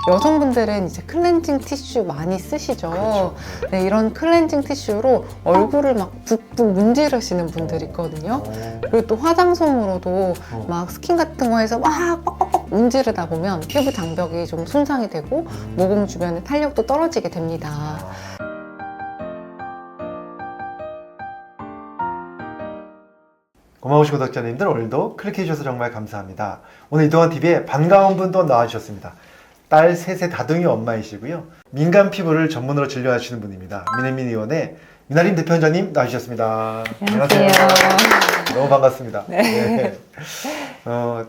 여성분들은 이제 클렌징 티슈 많이 쓰시죠. 그렇죠. 네, 이런 클렌징 티슈로 얼굴을 막 북북 문지르시는 분들이 있거든요. 그리고 또 화장솜으로도 막 스킨 같은 거에서 막 빡빡빡 문지르다 보면 피부 장벽이 좀 손상이 되고 모공 주변의 탄력도 떨어지게 됩니다. 고마우신 구독자님들, 오늘도 클릭해 주셔서 정말 감사합니다. 오늘 이동환 TV에 반가운 분 또 나와주셨습니다. 딸 셋의 다둥이 엄마이시고요, 민감 피부를 전문으로 진료하시는 분입니다. 민혜민 의원의 미나림 대표원장님 나와주셨습니다. 안녕하세요. 너무 반갑습니다. 네.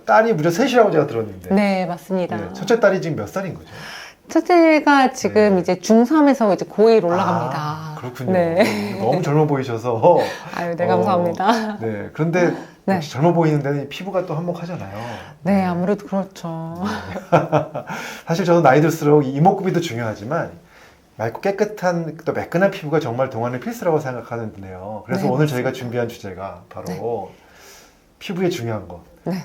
딸이 무려 셋이라고 제가 들었는데. 네, 맞습니다. 네, 첫째 딸이 지금 몇 살인 거죠? 첫째가 지금 네. 이제 중3에서 이제 고1 올라갑니다. 아, 그렇군요. 네. 너무 젊어 보이셔서. 아유, 네, 감사합니다. 네, 그런데 네. 역시 젊어 보이는 데는 피부가 또 한몫하잖아요. 네, 아무래도 그렇죠. 사실 저는 나이 들수록 이목구비도 중요하지만 맑고 깨끗한 또 매끈한 피부가 정말 동안의 필수라고 생각하는데요. 그래서 네, 오늘 맞습니다. 저희가 준비한 주제가 바로 네. 피부에 중요한 것, 네,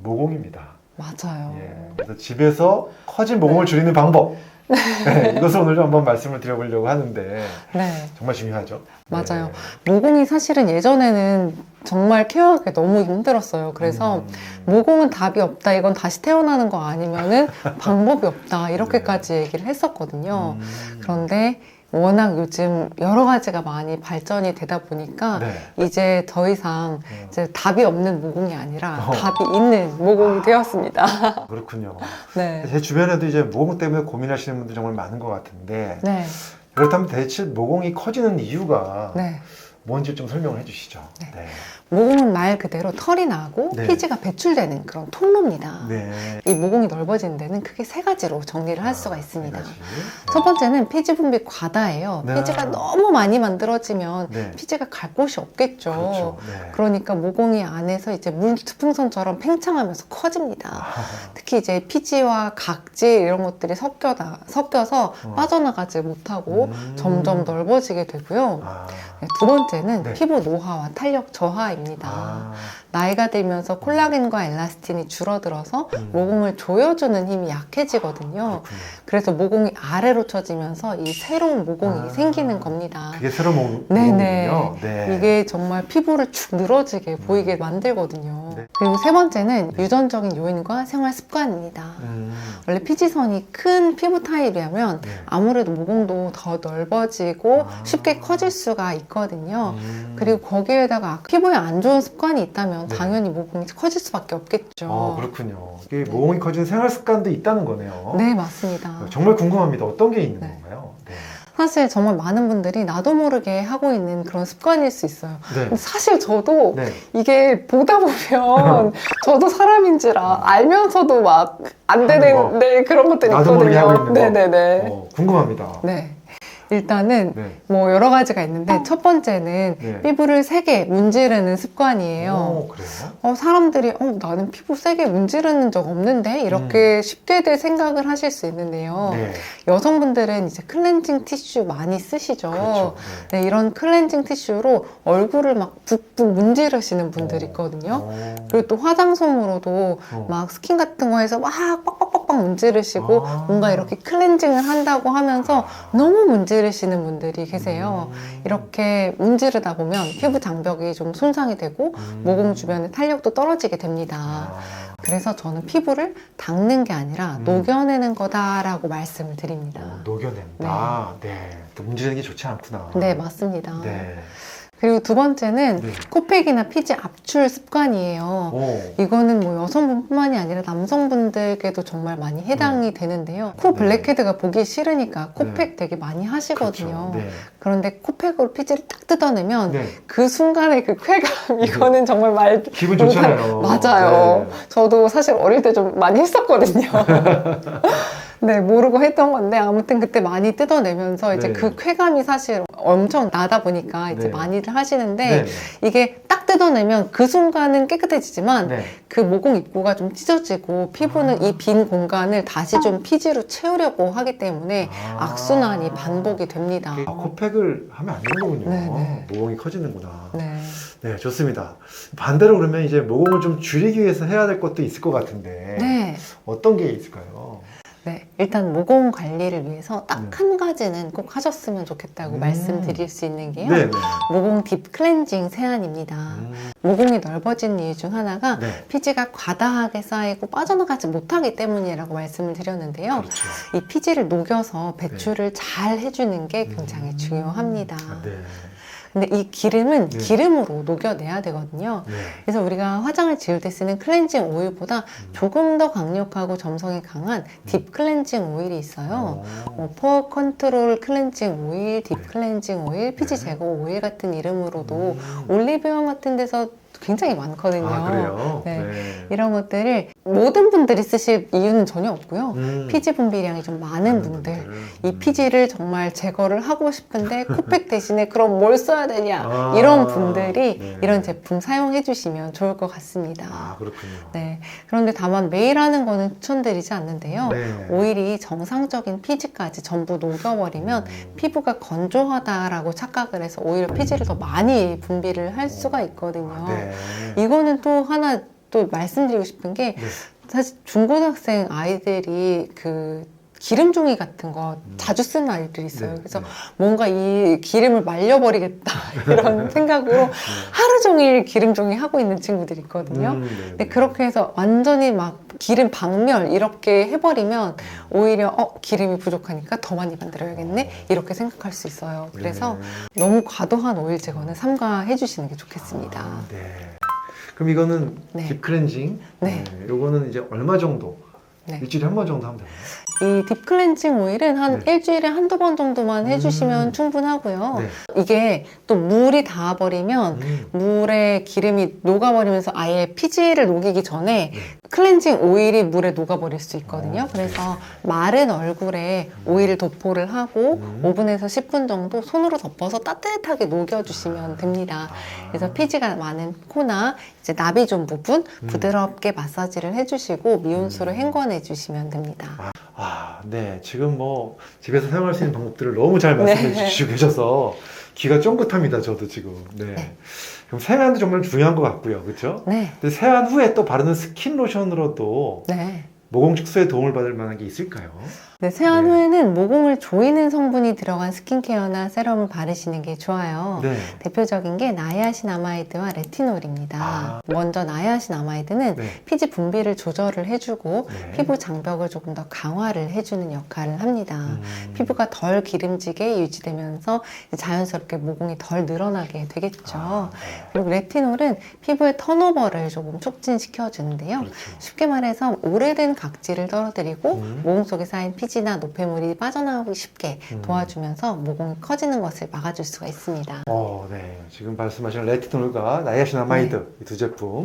모공입니다. 맞아요. 예, 그래서 집에서 커진 모공을 줄이는 방법, 네, 이것을 오늘 좀 한번 말씀을 드려보려고 하는데 네, 정말 중요하죠. 맞아요. 네. 모공이 사실은 예전에는 정말 케어하기 너무 힘들었어요. 그래서 모공은 답이 없다, 이건 다시 태어나는 거 아니면은 방법이 없다, 이렇게까지 얘기를 했었거든요. 그런데 워낙 요즘 여러 가지가 많이 발전이 되다 보니까 네. 이제 더 이상 이제 답이 없는 모공이 아니라 어. 답이 있는 모공이 되었습니다. 그렇군요. 네. 제 주변에도 이제 모공 때문에 고민하시는 분들 정말 많은 것 같은데, 네. 그렇다면 대체 모공이 커지는 이유가 네. 뭔지 좀 설명을 해주시죠. 네. 네. 모공은 말 그대로 털이 나고 네. 피지가 배출되는 그런 통로입니다. 네. 이 모공이 넓어지는 데는 크게 세 가지로 정리를 할 수가 있습니다. 세 가지. 첫 번째는 피지 분비 과다예요. 네. 피지가 너무 많이 만들어지면 네. 피지가 갈 곳이 없겠죠. 그렇죠. 네. 그러니까 모공이 안에서 이제 물풍선처럼 팽창하면서 커집니다. 특히 이제 피지와 각질 이런 것들이 섞여서 빠져나가지 못하고 점점 넓어지게 되고요. 아. 네, 두 번째는 네. 피부 노화와 탄력 저하입니다. 아. 나이가 들면서 콜라겐과 엘라스틴이 줄어들어서 모공을 조여주는 힘이 약해지거든요. 그렇군요. 그래서 모공이 아래로 처지면서 이 새로운 모공이 아. 생기는 겁니다. 그게 새로운 네네. 모공이군요. 네. 이게 정말 피부를 축 늘어지게 보이게 만들거든요. 네. 그리고 세 번째는 유전적인 요인과 생활 습관입니다. 원래 피지선이 큰 피부 타입이라면 네. 아무래도 모공도 더 넓어지고 아. 쉽게 커질 수가 있거든요. 그리고 거기에다가 피부에 안 좋은 습관이 있다면 네. 당연히 모공이 커질 수밖에 없겠죠. 그렇군요. 이게 모공이 커지는 생활 습관도 있다는 거네요. 네, 맞습니다. 정말 궁금합니다. 어떤 게 있는 네. 건가요? 네. 사실 정말 많은 분들이 나도 모르게 하고 있는 그런 습관일 수 있어요. 네. 근데 사실 저도 네. 이게 보다 보면 저도 사람인지라 알면서도 막 안 하는 거. 되는 네, 그런 것들이 나도 모르게 하고 있거든요. 있는 거. 네네네. 궁금합니다. 네. 일단은 네. 뭐 여러 가지가 있는데 첫 번째는 네. 피부를 세게 문지르는 습관이에요. 그래요? 사람들이 나는 피부 세게 문지르는 적 없는데 이렇게 쉽게들 생각을 하실 수 있는데요. 네. 여성분들은 이제 클렌징 티슈 많이 쓰시죠. 그렇죠. 네. 네, 이런 클렌징 티슈로 얼굴을 막 북북 문지르시는 분들이 있거든요. 그리고 또 화장솜으로도 막 스킨 같은 거에서 막 빡빡빡빡 문지르시고 아. 뭔가 이렇게 클렌징을 한다고 하면서 너무 문지르시는 분들이 계세요. 이렇게 문지르다 보면 피부 장벽이 좀 손상이 되고 모공 주변의 탄력도 떨어지게 됩니다. 그래서 저는 피부를 닦는 게 아니라 녹여내는 거다라고 말씀을 드립니다. 녹여낸다. 네. 또 문지르는 게 좋지 않구나. 네, 맞습니다. 네. 그리고 두 번째는 네. 코팩이나 피지 압출 습관이에요. 오. 이거는 뭐 여성분뿐만이 아니라 남성분들께도 정말 많이 해당이 되는데요. 코 네. 블랙헤드가 보기 싫으니까 코팩 되게 많이 하시거든요. 그렇죠. 네. 그런데 코팩으로 피지를 딱 뜯어내면 네. 그 순간의 그 쾌감, 이거는 정말 말 기분 좋잖아요. 맞아요. 네. 저도 사실 어릴 때 좀 많이 했었거든요. 네, 모르고 했던 건데 아무튼 그때 많이 뜯어내면서 이제 네. 그 쾌감이 사실 엄청 나다 보니까 이제 네. 많이들 하시는데 네. 이게 딱 뜯어내면 그 순간은 깨끗해지지만 네. 그 모공 입구가 좀 찢어지고 피부는 이 빈 공간을 다시 좀 피지로 채우려고 하기 때문에 악순환이 반복이 됩니다. 코팩을 하면 안 되는 거군요. 네, 모공이 커지는구나. 네. 네, 좋습니다. 반대로 그러면 이제 모공을 좀 줄이기 위해서 해야 될 것도 있을 것 같은데 네. 어떤 게 있을까요? 네, 일단 모공 관리를 위해서 딱 한 가지는 꼭 하셨으면 좋겠다고 말씀드릴 수 있는 게요. 네, 네. 모공 딥 클렌징 세안입니다. 모공이 넓어진 이유 중 하나가 네. 피지가 과다하게 쌓이고 빠져나가지 못하기 때문이라고 말씀을 드렸는데요. 그렇죠. 이 피지를 녹여서 배출을 잘 해주는 게 굉장히 중요합니다. 네. 근데 이 기름은 네. 기름으로 녹여내야 되거든요. 네. 그래서 우리가 화장을 지울 때 쓰는 클렌징 오일보다 조금 더 강력하고 점성이 강한 딥 클렌징 오일이 있어요. 포어 컨트롤 클렌징 오일, 딥 클렌징 오일, 피지 제거 오일 같은 이름으로도 올리브영 같은 데서 굉장히 많거든요. 아, 그래요? 네. 네. 이런 것들을 모든 분들이 쓰실 이유는 전혀 없고요. 음. 피지 분비량이 좀 많은 분들, 이 피지를 정말 제거를 하고 싶은데 코팩 대신에 그럼 뭘 써야 되냐 아, 이런 분들이 네. 이런 제품 사용해 주시면 좋을 것 같습니다. 아, 그렇군요. 네. 그런데 다만 매일 하는 거는 추천드리지 않는데요. 네. 오일이 정상적인 피지까지 전부 녹여버리면 피부가 건조하다라고 착각을 해서 오히려 피지를 더 많이 분비를 할 수가 있거든요. 네. 이거는 또 하나 또 말씀드리고 싶은 게 네. 사실 중고등학생 아이들이 그 기름 종이 같은 거 자주 쓰는 아이들이 있어요. 네, 그래서 네. 뭔가 이 기름을 말려버리겠다 이런 생각으로 하루 종일 기름 종이 하고 있는 친구들이 있거든요. 네, 근데 네. 그렇게 해서 완전히 막 기름 박멸 이렇게 해버리면 오히려 기름이 부족하니까 더 많이 만들어야겠네 이렇게 생각할 수 있어요. 그래서 네. 너무 과도한 오일 제거는 삼가해 주시는 게 좋겠습니다. 아, 네. 그럼 이거는 네. 딥 클렌징. 네. 요거는 이제 얼마 정도? 네. 일주일에 한 번 정도 하면 되나요? 이 딥 클렌징 오일은 한 네. 일주일에 한두 번 정도만 해주시면 충분하고요. 네. 이게 또 물이 닿아버리면 물에 기름이 녹아버리면서 아예 피지를 녹이기 전에 네. 클렌징 오일이 물에 녹아버릴 수 있거든요. 네. 그래서 마른 얼굴에 오일을 도포를 하고 5분에서 10분 정도 손으로 덮어서 따뜻하게 녹여주시면 됩니다. 그래서 피지가 많은 코나 이제 나비존 부분 부드럽게 마사지를 해주시고 미온수로 헹궈내 주시면 됩니다. 아, 네. 지금 뭐 집에서 사용할 수 있는 방법들을 너무 잘 말씀해 네. 주시고 계셔서 귀가 쫑긋합니다. 저도 지금. 네. 그럼 세안도 정말 중요한 것 같고요. 그렇죠? 네. 근데 세안 후에 또 바르는 스킨 로션으로도 네. 모공 축소에 도움을 받을 만한 게 있을까요? 네, 세안 네. 후에는 모공을 조이는 성분이 들어간 스킨케어나 세럼을 바르시는 게 좋아요. 네. 대표적인 게 나이아신아마이드와 레티놀입니다. 아. 먼저 나이아신아마이드는 네. 피지 분비를 조절을 해주고 네. 피부 장벽을 조금 더 강화를 해주는 역할을 합니다. 음. 피부가 덜 기름지게 유지되면서 자연스럽게 모공이 덜 늘어나게 되겠죠. 아, 네. 그리고 레티놀은 피부의 턴오버를 조금 촉진시켜 주는데요. 그렇죠. 쉽게 말해서 오래된 각질을 떨어뜨리고 음. 모공 속에 쌓인 피지나 노폐물이 빠져나오기 쉽게 음. 도와주면서 모공이 커지는 것을 막아줄 수가 있습니다. 네. 지금 말씀하신 레티놀과 나이아신아마이드 이 두 제품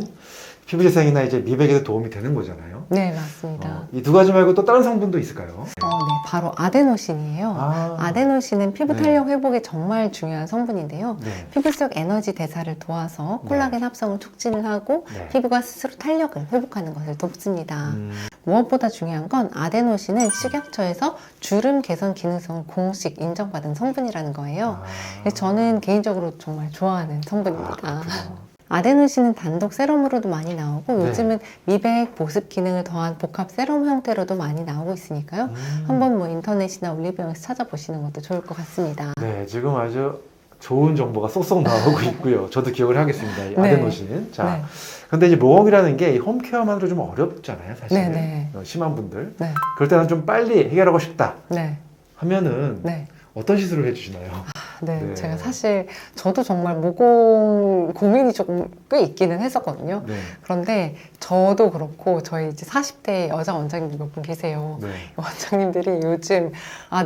피부 재생이나 이제 미백에도 도움이 되는 거잖아요. 네, 맞습니다. 이 두 가지 말고 또 다른 성분도 있을까요? 네, 바로 아데노신이에요. 아데노신은 피부 네. 탄력 회복에 정말 중요한 성분인데요. 네. 피부 속 에너지 대사를 도와서 콜라겐 합성을 촉진을 하고 네. 피부가 스스로 탄력을 회복하는 것을 돕습니다. 음. 무엇보다 중요한 건 아데노신은 식약처에서 주름 개선 기능성을 공식 인정받은 성분이라는 거예요. 그래서 저는 개인적으로 정말 좋아하는 성분입니다. 그렇군요. 아데노신은 단독 세럼으로도 많이 나오고 네. 요즘은 미백, 보습 기능을 더한 복합 세럼 형태로도 많이 나오고 있으니까요. 음. 한번 뭐 인터넷이나 올리브영에서 찾아보시는 것도 좋을 것 같습니다. 네, 지금 아주 좋은 정보가 쏙쏙 나오고 있고요. 저도 기억을 하겠습니다. 이 네. 아데노신. 자, 네. 근데 이제 모공이라는 게 홈케어만으로 좀 어렵잖아요, 사실. 네, 네. 심한 분들. 네, 그럴 때는 좀 빨리 해결하고 싶다 네, 하면은 네. 어떤 시술을 해주시나요? 네, 네. 제가 사실 저도 정말 모공 고민이 조금 꽤 있기는 했었거든요. 네. 그런데 저도 그렇고 저희 이제 40대 여자 원장님들 몇 분 계세요. 네. 원장님들이 요즘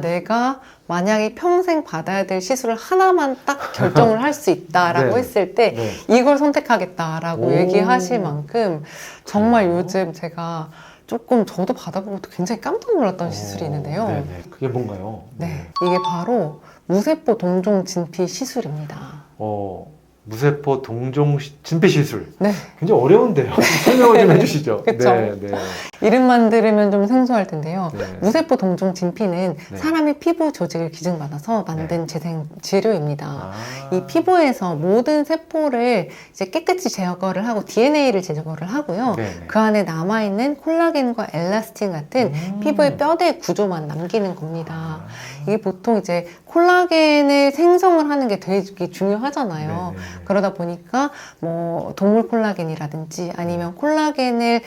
내가 만약에 평생 받아야 될 시술을 하나만 딱 결정을 할 수 있다라고 네. 했을 때 네. 이걸 선택하겠다라고 오. 얘기하실 만큼 정말 그래요? 요즘 제가 조금 저도 받아보고 또 굉장히 깜짝 놀랐던 시술이 있는데요. 네네. 그게 뭔가요? 네, 이게 바로 무세포 동종 진피 시술입니다. 무세포 동종 진피 시술. 네. 굉장히 어려운데요. 좀 설명을 좀 해주시죠. 그쵸. 네, 네. 이름만 들으면 좀 생소할 텐데요. 네. 무세포 동종 진피는 네. 사람의 피부 조직을 기준받아서 만든 재생 재료입니다. 아. 이 피부에서 모든 세포를 이제 깨끗이 제거를 하고 DNA를 제거를 하고요. 네, 네. 그 안에 남아있는 콜라겐과 엘라스틴 같은 피부의 뼈대 구조만 남기는 겁니다. 아. 이게 보통 이제 콜라겐을 생성을 하는 게 되게 중요하잖아요. 네, 네, 네. 그러다 보니까 뭐 동물 콜라겐이라든지 아니면 콜라겐을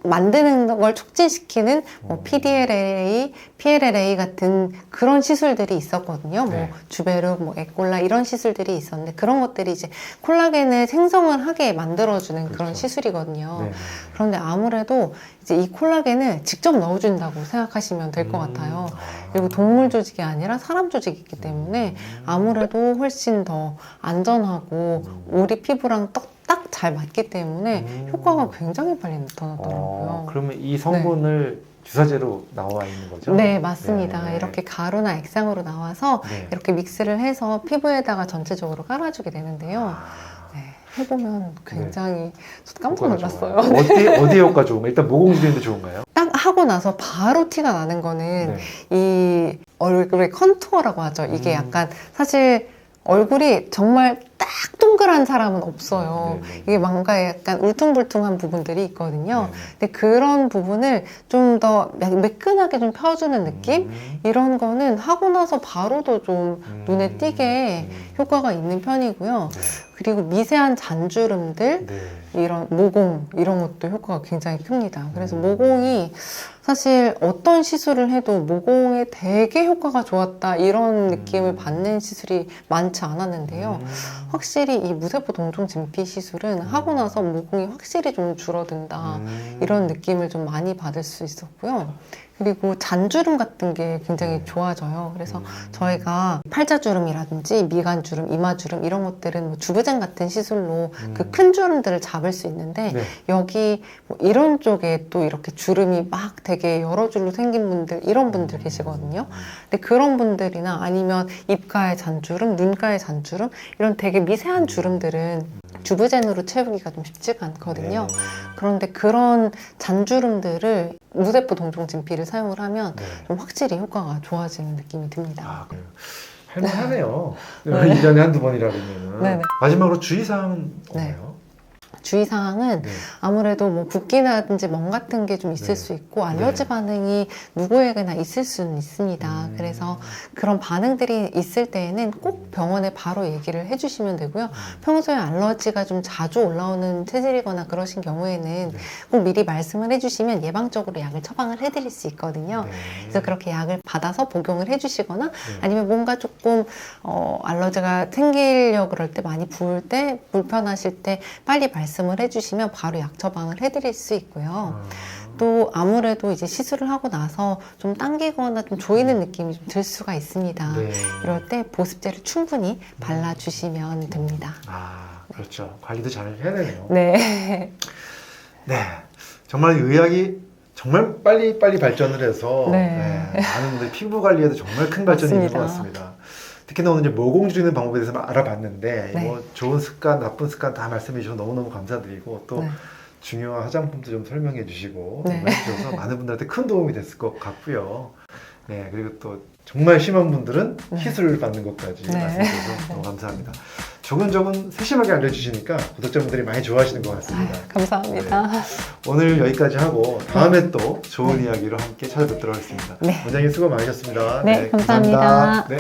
만드는 걸 촉진시키는 뭐 PDLA, PLLA 같은 그런 시술들이 있었거든요. 네. 뭐 주베룩, 뭐 에꼴라 이런 시술들이 있었는데 그런 것들이 이제 콜라겐을 생성을 하게 만들어주는 그런 그렇죠. 시술이거든요. 네, 네. 그런데 아무래도 이제 이 콜라겐을 직접 넣어준다고 생각하시면 될 것 같아요. 그리고 동물 조직이 아니라 사람 조직이기 때문에 아무래도 훨씬 더 안전하고 우리 피부랑 딱 잘 맞기 때문에 효과가 굉장히 빨리 나타나더라고요. 그러면 이 성분을 주사제로 나와 있는 거죠? 네, 맞습니다. 네. 이렇게 가루나 액상으로 나와서 네. 이렇게 믹스를 해서 피부에다가 전체적으로 깔아주게 되는데요. 아. 네, 해보면 굉장히 저도 깜짝 효과가 놀랐어요. 좋아요. 어디 효과 좋은가요? 일단 모공주변도 좋은가요? 딱 하고 나서 바로 티가 나는 거는 네. 이 얼굴의 컨투어라고 하죠. 이게 약간 사실 얼굴이 정말 딱 동그란 사람은 없어요. 네. 이게 뭔가 약간 울퉁불퉁한 부분들이 있거든요. 네. 근데 그런 부분을 좀 더 매끈하게 좀 펴주는 느낌? 이런 거는 하고 나서 바로도 좀 눈에 띄게 효과가 있는 편이고요. 네. 그리고 미세한 잔주름들, 네. 이런 모공 이런 것도 효과가 굉장히 큽니다. 그래서 모공이 사실 어떤 시술을 해도 모공에 되게 효과가 좋았다 이런 느낌을 받는 시술이 많지 않았는데요. 확실히 이 무세포 동종 진피 시술은 하고 나서 모공이 확실히 좀 줄어든다 이런 느낌을 좀 많이 받을 수 있었고요. 그리고 잔주름 같은 게 굉장히 좋아져요. 그래서 저희가 팔자주름이라든지 미간주름, 이마주름 이런 것들은 뭐 주부젠 같은 시술로 그 큰 주름들을 잡을 수 있는데 네. 여기 뭐 이런 쪽에 또 이렇게 주름이 막 되게 여러 줄로 생긴 분들 이런 분들 계시거든요. 근데 그런 분들이나 아니면 입가의 잔주름, 눈가의 잔주름 이런 되게 미세한 주름들은 주부젠으로 채우기가 좀 쉽지가 않거든요. 네. 그런데 그런 잔주름들을 무세포 동종 진피를 사용을 하면 네. 좀 확실히 효과가 좋아지는 느낌이 듭니다. 아, 그래요. 할만하네요. 1년에 한두 번이라 그러면. 네네. 마지막으로 주의사항은 네. 없나요? 주의사항은 네. 아무래도 뭐 붓기라든지 멍 같은 게 좀 있을 네. 수 있고 알러지 반응이 누구에게나 있을 수는 있습니다. 그래서 그런 반응들이 있을 때에는 꼭 병원에 바로 얘기를 해주시면 되고요. 평소에 알러지가 좀 자주 올라오는 체질이거나 그러신 경우에는 꼭 미리 말씀을 해주시면 예방적으로 약을 처방을 해드릴 수 있거든요. 네. 그래서 그렇게 약을 받아서 복용을 해주시거나 아니면 뭔가 조금 알러지가 생기려고 그럴 때 많이 부을 때 불편하실 때 빨리 말씀을 해주시면 바로 약 처방을 해드릴 수 있고요. 또 아무래도 이제 시술을 하고 나서 좀 당기거나 좀 조이는 느낌이 좀 들 수가 있습니다. 네. 이럴 때 보습제를 충분히 발라주시면 됩니다. 아, 그렇죠. 관리도 잘 해야 되네요. 네. 네. 정말 의학이 정말 빨리 발전을 해서 네. 많은 분들이 피부 관리에도 정말 큰 발전이 있는 것 맞습니다. 같습니다. 특히나 오늘 이제 모공 줄이는 방법에 대해서 알아봤는데 네. 뭐 좋은 습관, 나쁜 습관 다 말씀해 주셔서 너무너무 감사드리고 또 네. 중요한 화장품도 좀 설명해 주시고 네. 해주셔서 많은 분들한테 큰 도움이 됐을 것 같고요. 네, 그리고 또 정말 심한 분들은 시술을 받는 것까지 네. 말씀해 주셔서 너무 감사합니다. 조근조근 세심하게 알려주시니까 구독자분들이 많이 좋아하시는 것 같습니다. 감사합니다. 오늘 여기까지 하고 다음에 또 좋은 이야기로 함께 찾아뵙도록 하겠습니다. 네. 원장님 수고 많으셨습니다. 네, 감사합니다. 네.